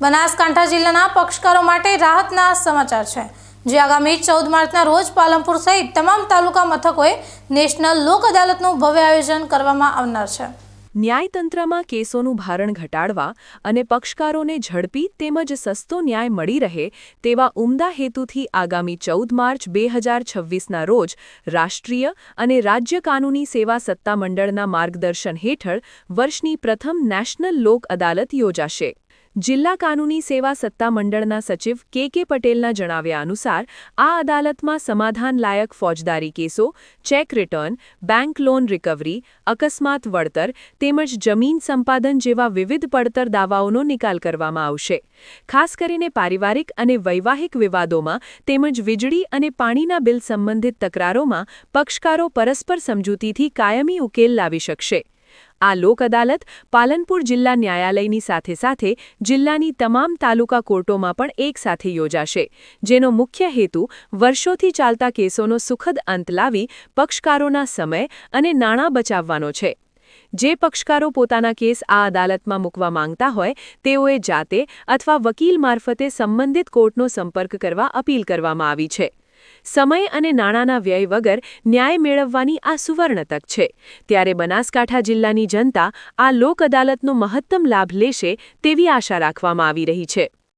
બનાસકાંઠા જિલ્લાના પક્ષકારો માટે રાહતના સમાચાર છે, જે આગામી 14 માર્ચના રોજ પાલનપુર સહિત તમામ તાલુકા મથકોએ નેશનલ લોક અદાલતનું ભવ્ય આયોજન કરવામાં આવનાર છે। ન્યાયતંત્રમાં કેસોનું ભારણ ઘટાડવા અને પક્ષકારોને ઝડપી તેમજ સસ્તો ન્યાય મળી રહે તેવા ઉમદા હેતુથી આગામી 14 માર્ચ 2026ના રોજ રાષ્ટ્રીય અને રાજ્ય કાનૂની સેવા સત્તામંડળના માર્ગદર્શન હેઠળ વર્ષની પ્રથમ નેશનલ લોક અદાલત યોજાશે। જિલ્લા કાનૂની સેવા સત્તામંડળના સચિવ કે પટેલના જણાવ્યા અનુસાર આ અદાલતમાં સમાધાનલાયક ફોજદારી કેસો, cheque return, bank loan recovery, અકસ્માત વળતર તેમજ જમીન સંપાદન જેવા વિવિધ પડતર દાવાઓનો નિકાલ કરવામાં આવશે। ખાસ કરીને પારિવારિક અને વૈવાહિક વિવાદોમાં તેમજ વીજળી અને પાણીના બિલ સંબંધિત તકરારોમાં પક્ષકારો પરસ્પર સમજૂતીથી કાયમી ઉકેલ લાવી શકશે। આ લોક અદાલત પાલનપુર જિલ્લા ન્યાયાલયની સાથે જિલ્લાની તમામ તાલુકા કોર્ટોમાં પણ એકસાથે યોજાશે, જેનો મુખ્ય હેતુ વર્ષોથી ચાલતા કેસોનો સુખદ અંત લાવી પક્ષકારોના સમય અને નાણાં બચાવવાનો છે। જે પક્ષકારો પોતાના કેસ આ અદાલતમાં મૂકવા માંગતા હોય તેઓએ જાતે અથવા વકીલ મારફતે સંબંધિત કોર્ટનો સંપર્ક કરવા અપીલ કરવામાં આવી છે। સમય અને નાણાંના વ્યય વગર ન્યાય મેળવવાની આ સુવર્ણ તક છે, ત્યારે બનાસકાંઠા જિલ્લાની જનતા આ લોક અદાલતનો મહત્તમ લાભ લેશે તેવી આશા રાખવામાં આવી રહી છે।